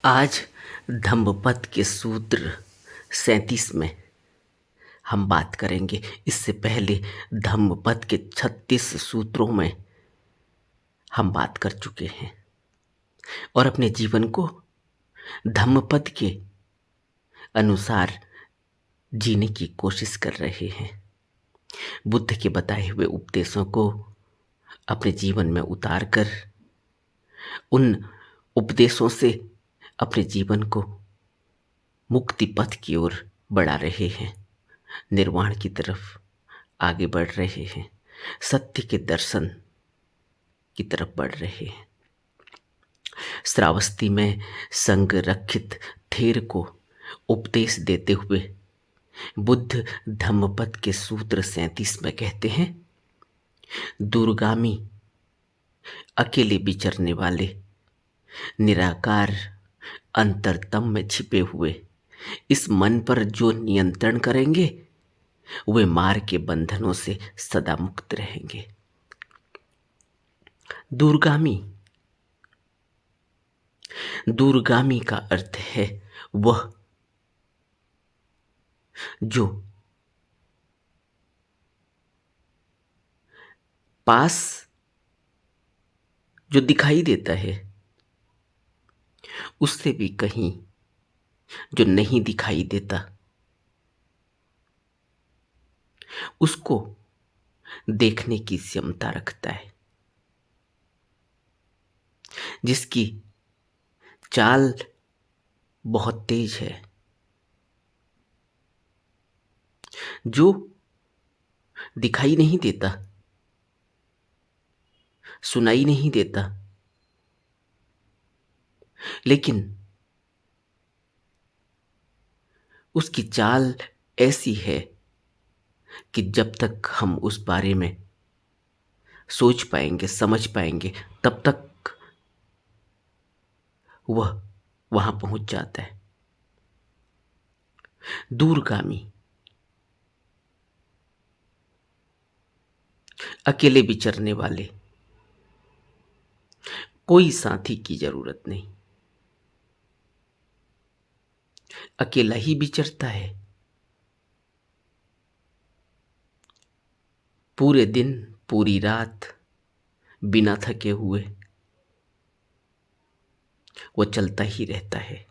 आज धम्मपद के सूत्र 37 में हम बात करेंगे। इससे पहले धम्मपद के 36 सूत्रों में हम बात कर चुके हैं और अपने जीवन को धम्मपद के अनुसार जीने की कोशिश कर रहे हैं। बुद्ध के बताए हुए उपदेशों को अपने जीवन में उतार कर उन उपदेशों से अपने जीवन को मुक्ति पथ की ओर बढ़ा रहे हैं, निर्वाण की तरफ आगे बढ़ रहे हैं, सत्य के दर्शन की तरफ बढ़ रहे हैं। श्रावस्ती में संरक्षित थेर को उपदेश देते हुए बुद्ध धम्मपद के सूत्र 37 में कहते हैं, दूरगामी अकेले विचरने वाले निराकार अंतरतम में छिपे हुए इस मन पर जो नियंत्रण करेंगे वे मार के बंधनों से सदा मुक्त रहेंगे। दूरगामी का अर्थ है वह जो पास जो दिखाई देता है उससे भी कहीं जो नहीं दिखाई देता उसको देखने की क्षमता रखता है, जिसकी चाल बहुत तेज है, जो दिखाई नहीं देता, सुनाई नहीं देता, लेकिन उसकी चाल ऐसी है कि जब तक हम उस बारे में सोच पाएंगे, समझ पाएंगे, तब तक वह वहां पहुंच जाता है। दूरगामी अकेले विचरने वाले, कोई साथी की जरूरत नहीं, अकेला ही विचरता है। पूरे दिन पूरी रात बिना थके हुए वो चलता ही रहता है।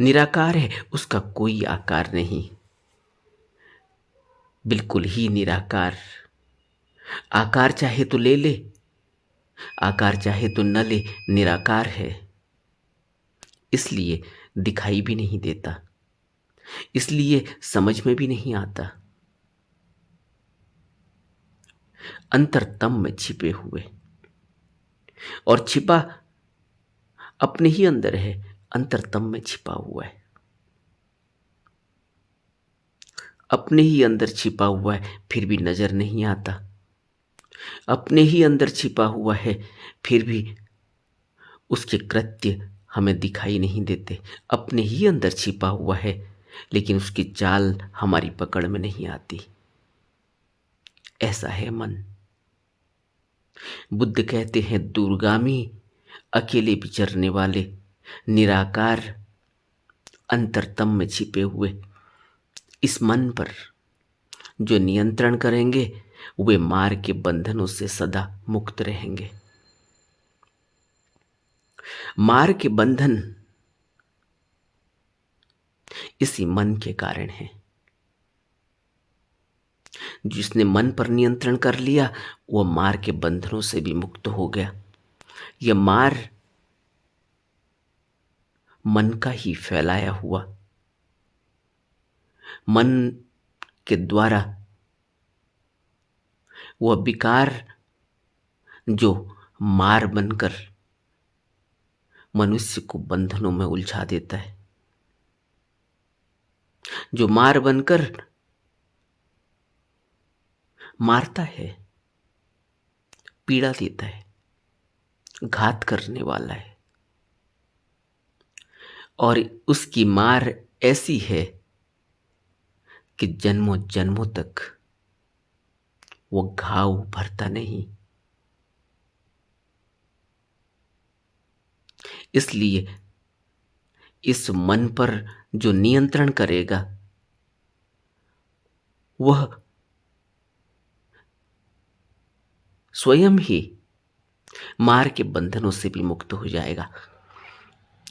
निराकार है, उसका कोई आकार नहीं, बिल्कुल ही निराकार। आकार चाहे तो ले ले, आकार चाहे तो न ले, निराकार है। इसलिए दिखाई भी नहीं देता, इसलिए समझ में भी नहीं आता। अंतरतम में छिपे हुए, और छिपा अपने ही अंदर है, अंतरतम में छिपा हुआ है, अपने ही अंदर छिपा हुआ है, फिर भी नजर नहीं आता। अपने ही अंदर छिपा हुआ है, फिर भी उसके कृत्य हमें दिखाई नहीं देते। अपने ही अंदर छिपा हुआ है, लेकिन उसकी चाल हमारी पकड़ में नहीं आती। ऐसा है मन। बुद्ध कहते हैं, दूरगामी अकेले विचरने वाले निराकार अंतरतम में छिपे हुए इस मन पर जो नियंत्रण करेंगे वे मार के बंधनों से सदा मुक्त रहेंगे। मार के बंधन इसी मन के कारण है। जिसने मन पर नियंत्रण कर लिया वह मार के बंधनों से भी मुक्त हो गया। यह मार मन का ही फैलाया हुआ, मन के द्वारा वह विकार जो मार बनकर मनुष्य को बंधनों में उलझा देता है, जो मार बनकर मारता है, पीड़ा देता है, घात करने वाला है। और उसकी मार ऐसी है कि जन्मों जन्मों तक वो घाव भरता नहीं। इसलिए इस मन पर जो नियंत्रण करेगा वह स्वयं ही मार के बंधनों से भी मुक्त हो जाएगा।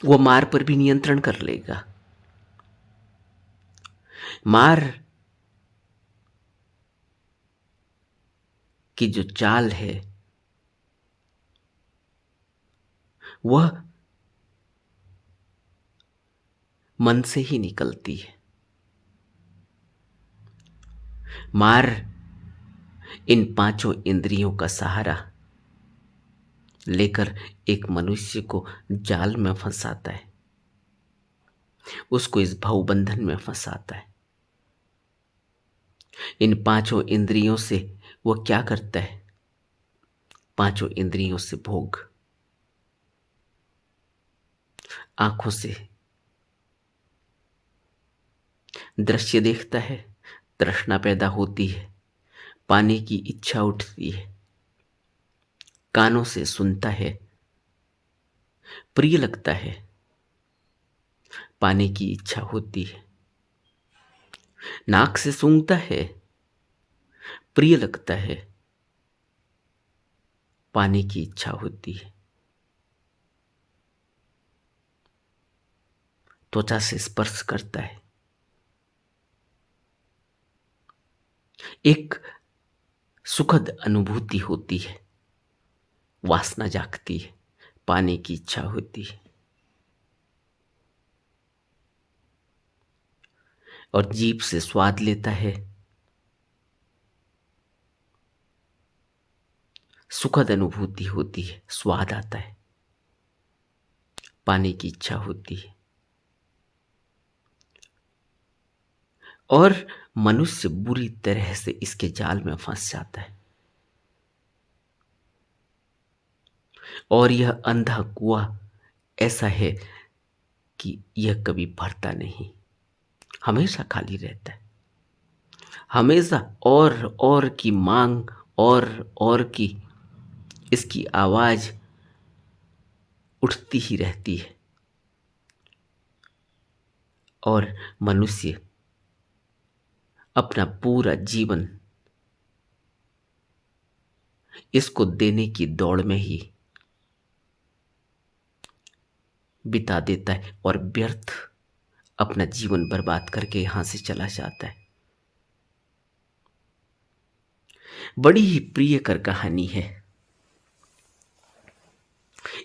वह मार पर भी नियंत्रण कर लेगा। मार की जो चाल है वह मन से ही निकलती है। मार इन पांचों इंद्रियों का सहारा लेकर एक मनुष्य को जाल में फंसाता है, उसको इस भवबंधन में फंसाता है। इन पांचों इंद्रियों से वह क्या करता है? पांचों इंद्रियों से भोग, आंखों से दृश्य देखता है, तृष्णा पैदा होती है, पाने की इच्छा उठती है। कानों से सुनता है, प्रिय लगता है, पाने की इच्छा होती है। नाक से सूंघता है, प्रिय लगता है, पाने की इच्छा होती है। त्वचा से स्पर्श करता है, एक सुखद अनुभूति होती है, वासना जागती है, पाने की इच्छा होती है। और जीभ से स्वाद लेता है, सुखद अनुभूति होती है, स्वाद आता है, पाने की इच्छा होती है। और मनुष्य बुरी तरह से इसके जाल में फंस जाता है और यह अंधा कुआं ऐसा है कि यह कभी भरता नहीं, हमेशा खाली रहता है। हमेशा और की मांग और की इसकी आवाज उठती ही रहती है और मनुष्य अपना पूरा जीवन इसको देने की दौड़ में ही बिता देता है और व्यर्थ अपना जीवन बर्बाद करके यहां से चला जाता है। बड़ी ही प्रियकर कहानी है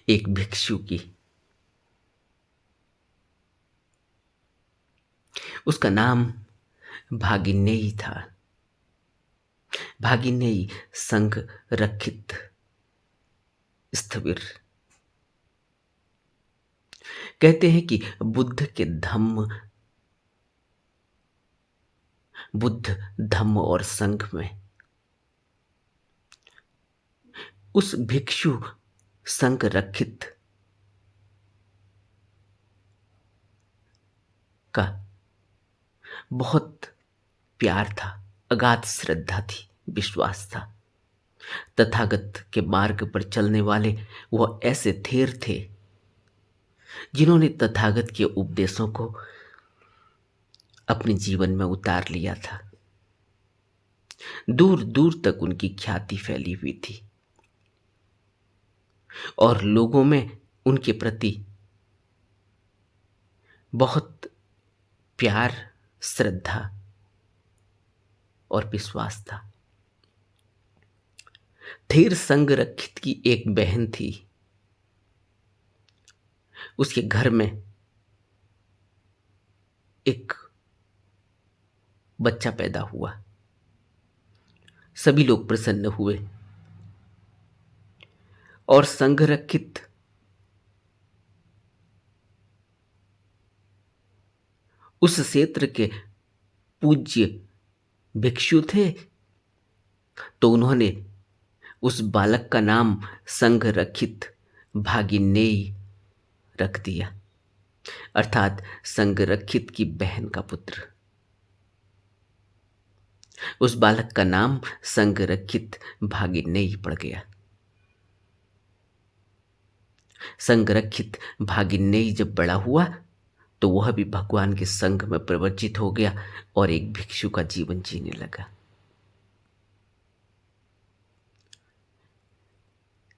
एक भिक्षु की। उसका नाम भागिनेयी था। भागिनेयी संघ रक्षित स्थविर। कहते हैं कि बुद्ध धम्म और संघ में उस भिक्षु संघ रक्षित का बहुत प्यार था, अगाध श्रद्धा थी, विश्वास था। तथागत के मार्ग पर चलने वाले वह ऐसे थेर थे जिन्होंने तथागत के उपदेशों को अपने जीवन में उतार लिया था। दूर दूर तक उनकी ख्याति फैली हुई थी और लोगों में उनके प्रति बहुत प्यार, श्रद्धा और विश्वास था। थेर संघ रक्षित की एक बहन थी। उसके घर में एक बच्चा पैदा हुआ। सभी लोग प्रसन्न हुए और संघ रक्षित उस क्षेत्र के पूज्य भिक्षु थे, तो उन्होंने उस बालक का नाम संघ रक्षित भागिनेयी रख दिया, अर्थात संघ रक्षित की बहन का पुत्र। उस बालक का नाम संघ रक्षित भागिनेयी पड़ गया। संघ रक्षित भागिनेयी जब बड़ा हुआ तो वह भी भगवान के संग में प्रवृत्त हो गया और एक भिक्षु का जीवन जीने लगा।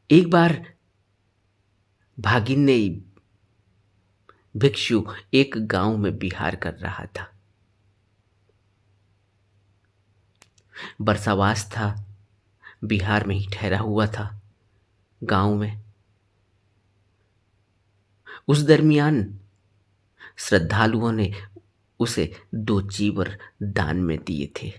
एक बार भागिन भिक्षु एक गांव में विहार कर रहा था। वर्षावास था, बिहार में ही ठहरा हुआ था गांव में। उस दरमियान श्रद्धालुओं ने उसे 2 चीवर दान में दिए थे।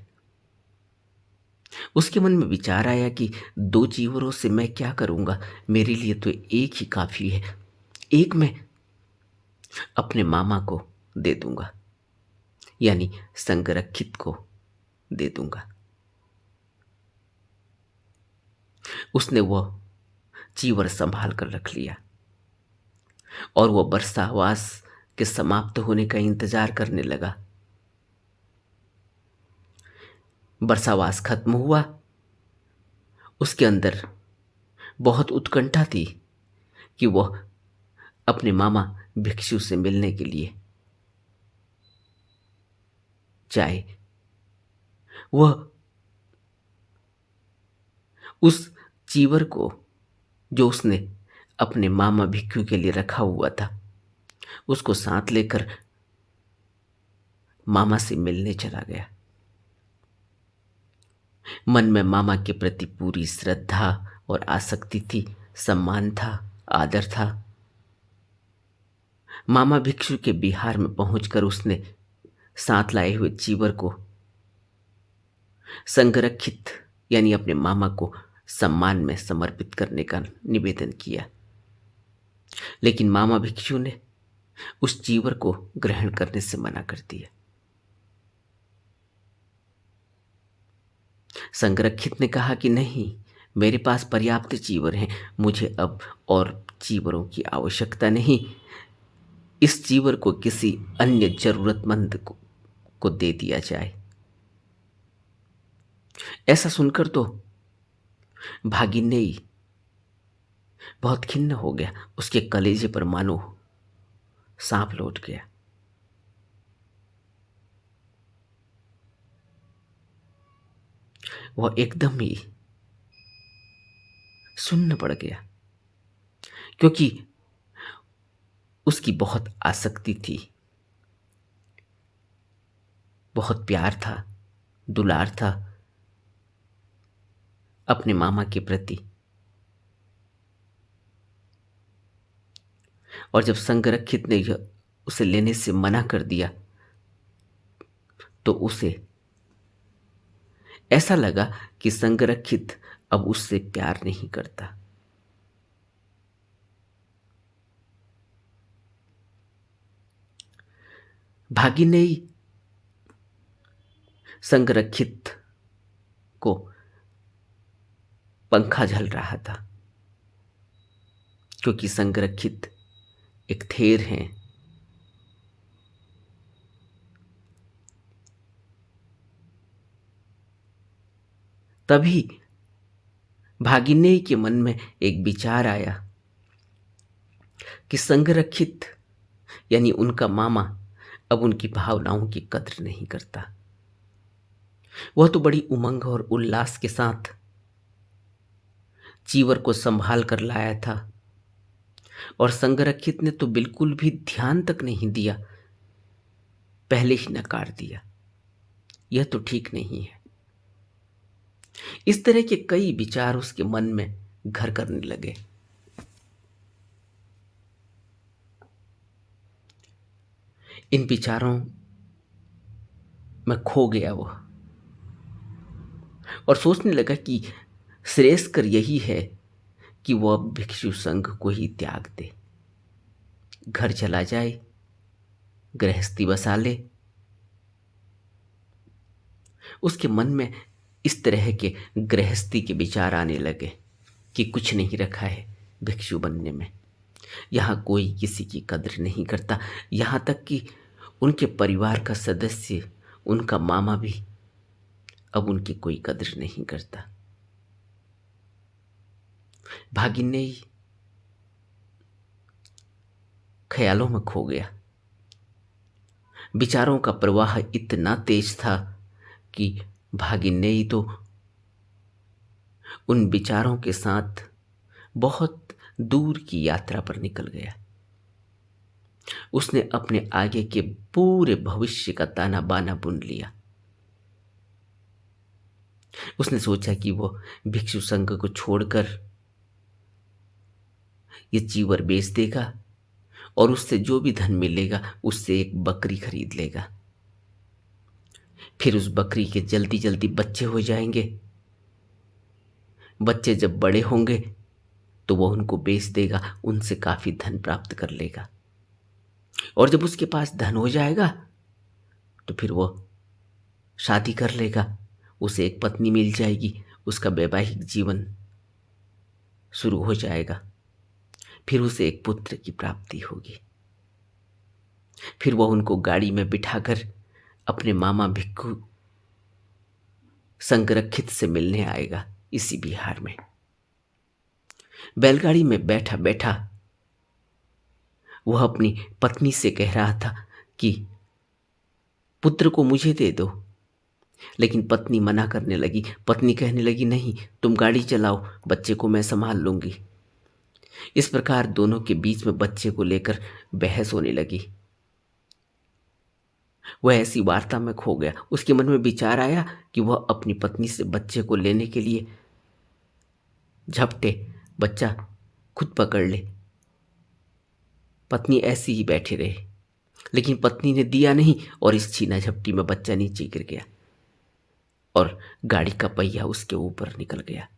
उसके मन में विचार आया कि 2 चीवरों से मैं क्या करूंगा, मेरे लिए तो एक ही काफी है। एक मैं अपने मामा को दे दूंगा, यानी संगरक्षित को दे दूंगा। उसने वह चीवर संभाल कर रख लिया और वह वर्षावास के समाप्त होने का इंतजार करने लगा। वर्षावास खत्म हुआ। उसके अंदर बहुत उत्कंठा थी कि वह अपने मामा भिक्षु से मिलने के लिए जाए। वह उस चीवर को जो उसने अपने मामा भिक्षु के लिए रखा हुआ था, उसको साथ लेकर मामा से मिलने चला गया। मन में मामा के प्रति पूरी श्रद्धा और आसक्ति थी, सम्मान था, आदर था। मामा भिक्षु के बिहार में पहुंचकर उसने साथ लाए हुए चीवर को संगरक्षित यानी अपने मामा को सम्मान में समर्पित करने का निवेदन किया। लेकिन मामा भिक्षु ने उस चीवर को ग्रहण करने से मना कर दिया। संगरक्षित ने कहा कि नहीं, मेरे पास पर्याप्त चीवर हैं, मुझे अब और चीवरों की आवश्यकता नहीं। इस चीवर को किसी अन्य जरूरतमंद को दे दिया जाए। ऐसा सुनकर तो भागिनेयी बहुत खिन्न हो गया। उसके कलेजे पर मानो सांप लौट गया। वह एकदम ही सुन्न पड़ गया, क्योंकि उसकी बहुत आसक्ति थी, बहुत प्यार था, दुलार था अपने मामा के प्रति। और जब संगरक्षित ने उसे लेने से मना कर दिया तो उसे ऐसा लगा कि संगरक्षित अब उससे प्यार नहीं करता। भागिनेयी संगरक्षित को पंखा झल रहा था, क्योंकि संगरक्षित एक थेर हैं। तभी भागिनेयी के मन में एक विचार आया कि संगरक्षित यानी उनका मामा अब उनकी भावनाओं की कद्र नहीं करता। वह तो बड़ी उमंग और उल्लास के साथ चीवर को संभाल कर लाया था, और संगरक्षित ने तो बिल्कुल भी ध्यान तक नहीं दिया, पहले ही नकार दिया। यह तो ठीक नहीं है। इस तरह के कई विचार उसके मन में घर करने लगे। इन विचारों में खो गया वो और सोचने लगा कि श्रेयस्कर यही है कि वह भिक्षु संघ को ही त्याग दे, घर चला जाए, गृहस्थी बसा ले। उसके मन में इस तरह के गृहस्थी के विचार आने लगे कि कुछ नहीं रखा है भिक्षु बनने में। यहाँ कोई किसी की कद्र नहीं करता, यहाँ तक कि उनके परिवार का सदस्य, उनका मामा भी अब उनकी कोई कद्र नहीं करता। भागिनेयी ख्यालों में खो गया विचारों का प्रवाह इतना तेज था कि भागिनेई तो उन विचारों के साथ बहुत दूर की यात्रा पर निकल गया। उसने अपने आगे के पूरे भविष्य का ताना बाना बुन लिया। उसने सोचा कि वो भिक्षु संघ को छोड़कर ये चीवर बेच देगा और उससे जो भी धन मिलेगा उससे एक बकरी खरीद लेगा। फिर उस बकरी के जल्दी जल्दी बच्चे हो जाएंगे। बच्चे जब बड़े होंगे तो वह उनको बेच देगा, उनसे काफी धन प्राप्त कर लेगा। और जब उसके पास धन हो जाएगा तो फिर वो शादी कर लेगा, उसे एक पत्नी मिल जाएगी, उसका वैवाहिक जीवन शुरू हो जाएगा। फिर उसे एक पुत्र की प्राप्ति होगी। फिर वह उनको गाड़ी में बिठाकर अपने मामा भिक्खु संगरक्षित से मिलने आएगा इसी बिहार में। बैलगाड़ी में बैठा बैठा वह अपनी पत्नी से कह रहा था कि पुत्र को मुझे दे दो, लेकिन पत्नी मना करने लगी। पत्नी कहने लगी, नहीं, तुम गाड़ी चलाओ, बच्चे को मैं संभाल लूंगी। इस प्रकार दोनों के बीच में बच्चे को लेकर बहस होने लगी। वह ऐसी वार्ता में खो गया। उसके मन में विचार आया कि वह अपनी पत्नी से बच्चे को लेने के लिए झपटे, बच्चा खुद पकड़ ले। पत्नी ऐसी ही बैठे रहे, लेकिन पत्नी ने दिया नहीं और इस छीना झपटी में बच्चा नीचे गिर गया और गाड़ी का पहिया उसके ऊपर निकल गया।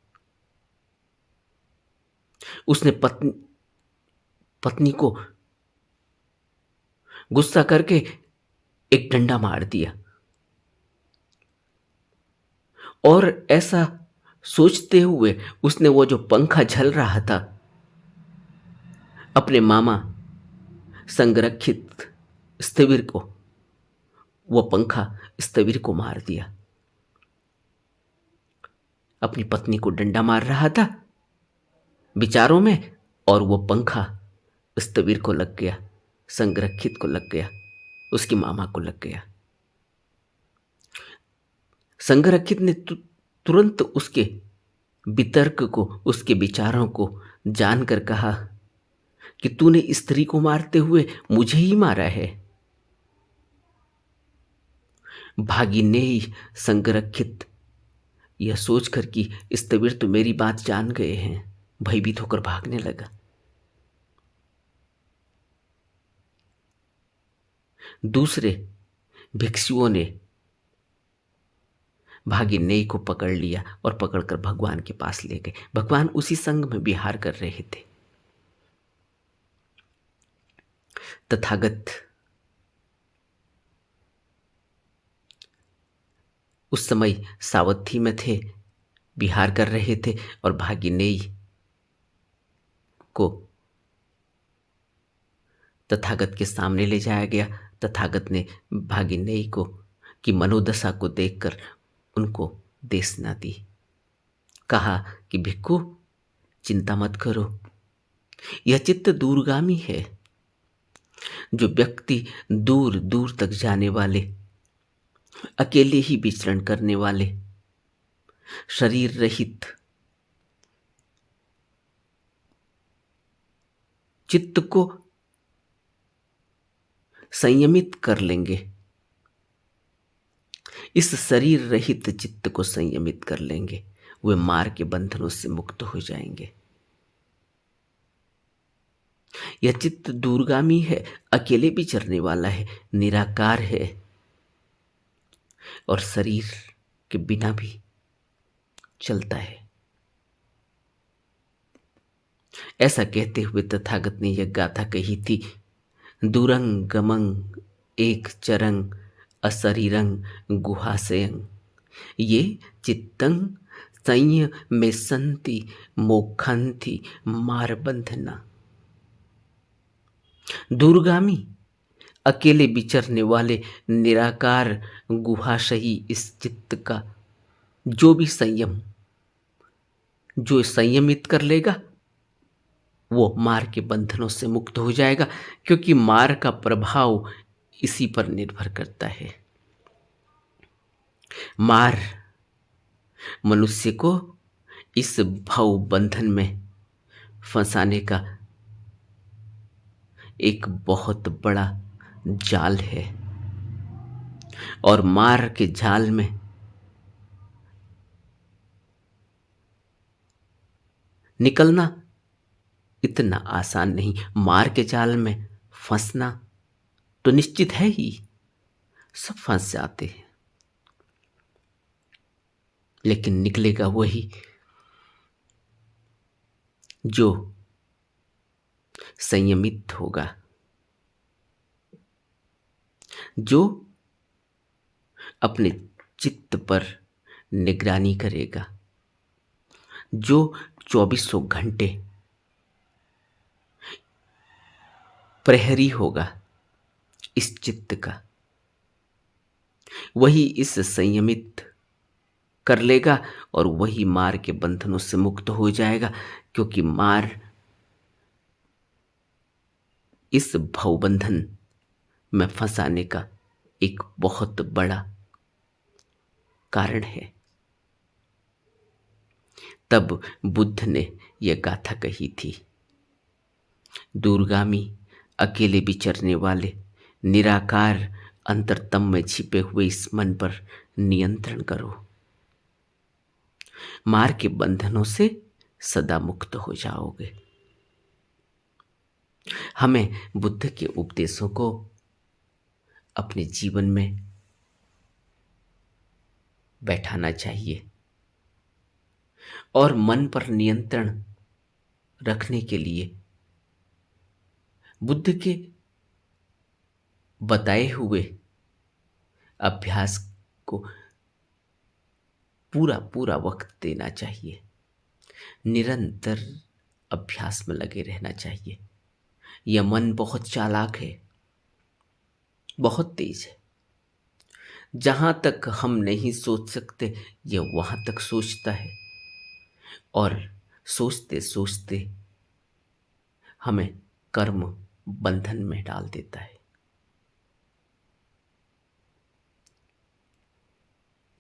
उसने पत्नी को गुस्सा करके एक डंडा मार दिया और ऐसा सोचते हुए उसने वो जो पंखा झल रहा था अपने मामा संरक्षित स्थविर को, वो पंखा स्थविर को मार दिया। अपनी पत्नी को डंडा मार रहा था विचारों में और वो पंखा स्थविर को लग गया, संरक्षित को लग गया, उसकी मामा को लग गया। संरक्षित ने तुरंत उसके वितर्क को, उसके विचारों को जानकर कहा कि तूने स्त्री को मारते हुए मुझे ही मारा है। भागिनेई संरक्षित यह सोचकर कि स्थविर तो मेरी बात जान गए हैं, भयभीत होकर भागने लगा। दूसरे भिक्षुओं ने भागिनेई को पकड़ लिया और पकड़कर भगवान के पास ले गए। भगवान उसी संघ में विहार कर रहे थे। तथागत उस समय सावथी में थे, विहार कर रहे थे और भागिनेई को तथागत के सामने ले जाया गया। तथागत ने भागिनेई को की मनोदशा को देखकर उनको देशना दी। कहा कि भिक्खु, चिंता मत करो, यह चित्त दूरगामी है। जो व्यक्ति दूर दूर तक जाने वाले, अकेले ही विचरण करने वाले, शरीर रहित चित्त को संयमित कर लेंगे, इस शरीर रहित चित्त को संयमित कर लेंगे, वे मार के बंधनों से मुक्त हो जाएंगे। यह चित्त दूरगामी है, अकेले विचरने वाला है, निराकार है और शरीर के बिना भी चलता है। ऐसा कहते हुए तथागत ने यह गाथा कही थी, दूरंग गमंग एक चरंग अशरीरंग गुहाशयं ये चित्तंग संय में संति मोखंति मारबंधना। दूरगामी अकेले विचरने वाले निराकार गुहाशयी इस चित्त का जो भी संयम, जो संयमित कर लेगा वो मार के बंधनों से मुक्त हो जाएगा। क्योंकि मार का प्रभाव इसी पर निर्भर करता है। मार मनुष्य को इस भव बंधन में फंसाने का एक बहुत बड़ा जाल है, और मार के जाल में निकलना इतना आसान नहीं। मार के जाल में फंसना तो निश्चित है ही, सब फंस जाते हैं, लेकिन निकलेगा वही जो संयमित होगा, जो अपने चित्त पर निगरानी करेगा, जो 2400 घंटे प्रहरी होगा इस चित्त का, वही इस संयमित कर लेगा और वही मार के बंधनों से मुक्त हो जाएगा। क्योंकि मार इस भवबंधन में फंसाने का एक बहुत बड़ा कारण है। तब बुद्ध ने यह गाथा कही थी, दूरगामी अकेले विचरने वाले निराकार अंतरतम में छिपे हुए इस मन पर नियंत्रण करो, मार के बंधनों से सदा मुक्त हो जाओगे। हमें बुद्ध के उपदेशों को अपने जीवन में बैठाना चाहिए और मन पर नियंत्रण रखने के लिए बुद्ध के बताए हुए अभ्यास को पूरा पूरा वक्त देना चाहिए, निरंतर अभ्यास में लगे रहना चाहिए। यह मन बहुत चालाक है, बहुत तेज है। जहां तक हम नहीं सोच सकते यह वहां तक सोचता है, और सोचते सोचते हमें कर्म बंधन में डाल देता है।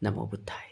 नमो बुद्धाय।